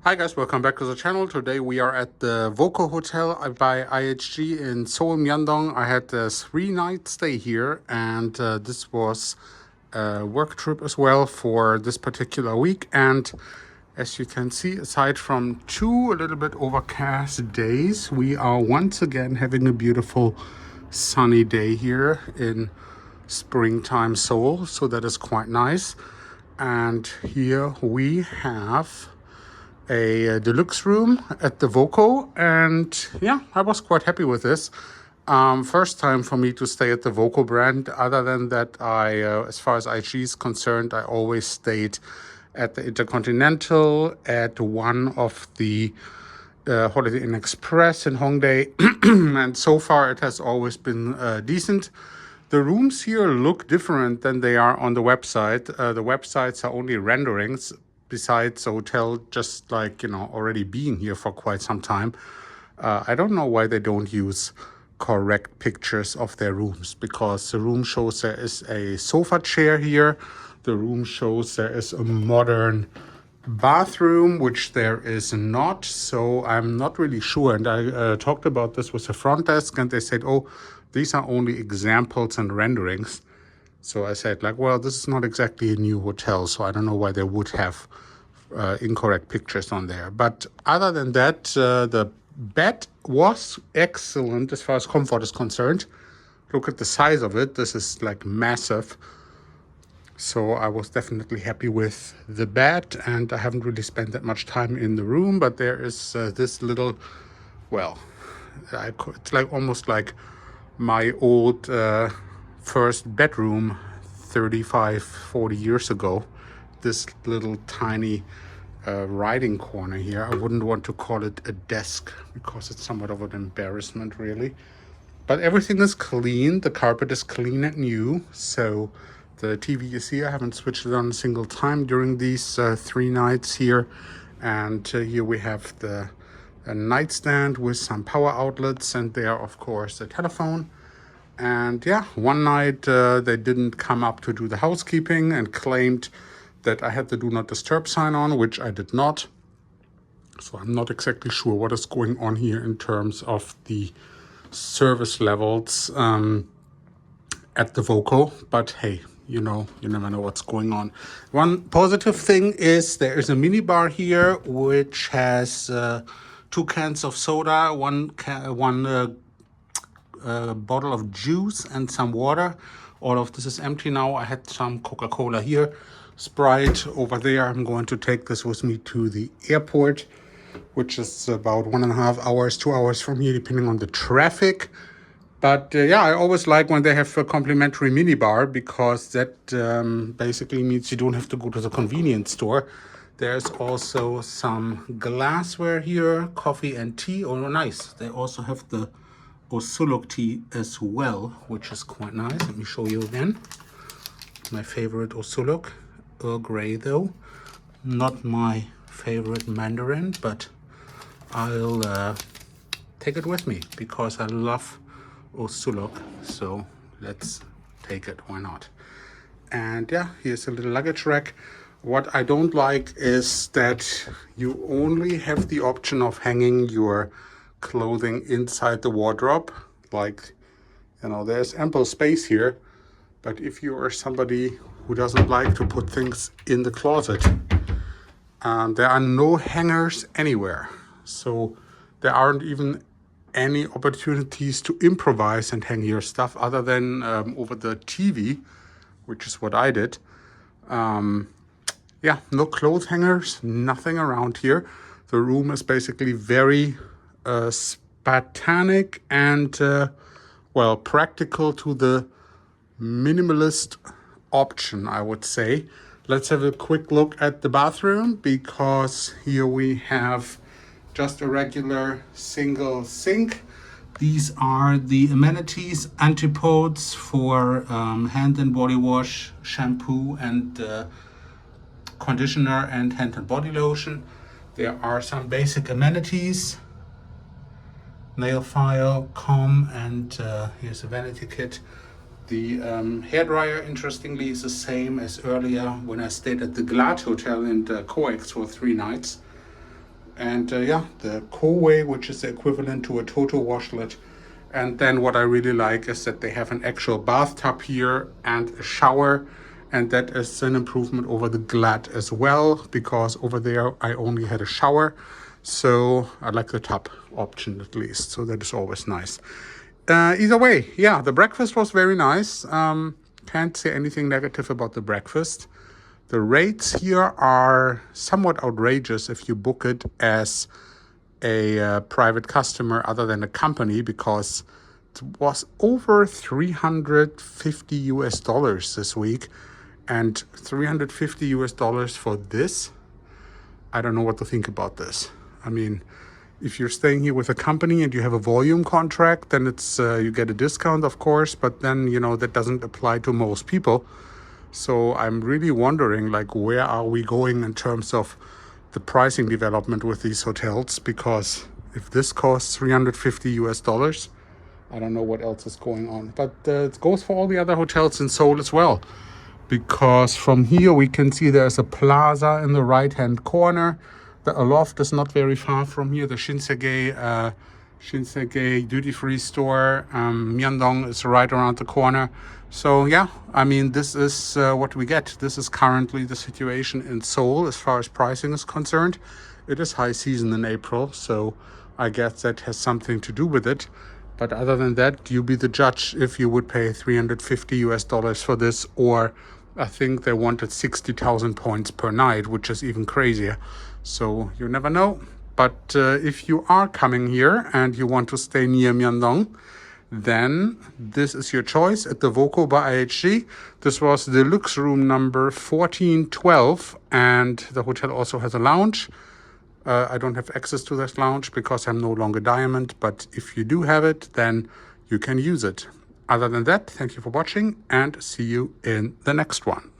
Hi guys, welcome back to the channel. Today we are at the VOCO Hotel by IHG in Seoul Myeongdong. I had a 3-night stay here, and this was a work trip as well for this particular week. And as you can see, aside from 2 a little bit overcast days, we are once again having a beautiful sunny day here in springtime Seoul, so that is quite nice. And here we have a deluxe room at the VOCO, and yeah, I was quite happy with this. First time for me to stay at the VOCO brand. Other than that, as far as IHG is concerned, I always stayed at the Intercontinental, at one of the Holiday Inn Express in Hongdae, and so far it has always been decent. The rooms here look different than they are on the website. The websites are only renderings, besides the hotel just like, already being here for quite some time. I don't know why they don't use correct pictures of their rooms, because the room shows there is a sofa chair here. The room shows there is a modern bathroom, which there is not. So I'm not really sure. And I talked about this with the front desk, and they said, oh, these are only examples and renderings. So I said, well, this is not exactly a new hotel, so I don't know why they would have incorrect pictures on there. But other than that, the bed was excellent as far as comfort is concerned. Look at the size of it. This is massive. So I was definitely happy with the bed, and I haven't really spent that much time in the room, but there is this little, it's almost like my old first bedroom 40 years ago. This little tiny writing corner here. I wouldn't want to call it a desk because it's somewhat of an embarrassment, really. But everything is clean. The carpet is clean and new. So the TV you see, I haven't switched it on a single time during these 3 nights here. And here we have a nightstand with some power outlets, and there, of course, a telephone. And yeah, one night they didn't come up to do the housekeeping and claimed that I had the do not disturb sign on, which I did not. So I'm not exactly sure what is going on here in terms of the service levels at the VOCO. But hey, you never know what's going on. One positive thing is there is a mini bar here, which has 2 cans of soda, one bottle of juice, and some water. All of this is empty now. I had some Coca-Cola here, Sprite over there. I'm going to take this with me to the airport, which is about 1.5 hours, 2 hours from here, depending on the traffic. But yeah, I always like when they have a complimentary minibar, because that basically means you don't have to go to the convenience store. There's also some glassware here, coffee and tea. Oh, nice. They also have the Osulok tea as well, which is quite nice. Let me show you again. My favorite Osulok. Earl Grey, though. Not my favorite Mandarin, but I'll take it with me because I love Osulok. So let's take it. Why not? And yeah, here's a little luggage rack. What I don't like is that you only have the option of hanging your clothing inside the wardrobe. There's ample space here, but if you are somebody who doesn't like to put things in the closet, there are no hangers anywhere. So there aren't even any opportunities to improvise and hang your stuff other than over the TV, which is what I did. Yeah, no clothes hangers, nothing around here. The room is basically very spartanic and, practical to the minimalist option, I would say. Let's have a quick look at the bathroom, because here we have just a regular single sink. These are the amenities: antipodes for hand and body wash, shampoo, and conditioner, and hand and body lotion. There are some basic amenities: nail file, comb, and here's a vanity kit. The hairdryer, interestingly, is the same as earlier when I stayed at the Glad Hotel in the Coex for 3 nights. And yeah, the Coway, which is the equivalent to a Toto washlet. And then what I really like is that they have an actual bathtub here and a shower. And that is an improvement over the Glad as well, because over there I only had a shower. So I like the tub option at least. So that is always nice. Either way, yeah, the breakfast was very nice. Can't say anything negative about the breakfast. The rates here are somewhat outrageous if you book it as a private customer other than a company, because it was over 350 US dollars this week, and 350 US dollars for this. I don't know what to think about this. I mean, if you're staying here with a company and you have a volume contract, then it's you get a discount, of course, but then, you know, that doesn't apply to most people. So I'm really wondering, like, where are we going in terms of the pricing development with these hotels? Because if this costs 350 US dollars, I don't know what else is going on. But it goes for all the other hotels in Seoul as well. Because from here we can see there's a plaza in the right-hand corner. The Aloft is not very far from here. The Shinsegae duty-free store, Myeongdong, is right around the corner. So yeah, I mean, this is what we get. This is currently the situation in Seoul as far as pricing is concerned. It is high season in April, so I guess that has something to do with it. But other than that, you be the judge if you would pay 350 US dollars for this, or I think they wanted 60,000 points per night, which is even crazier. So you never know. But if you are coming here and you want to stay near Myeongdong, then this is your choice at the VOCO by IHG. This was the Deluxe room number 1412, and the hotel also has a lounge. I don't have access to that lounge because I'm no longer Diamond, but if you do have it, then you can use it. Other than that, thank you for watching and see you in the next one.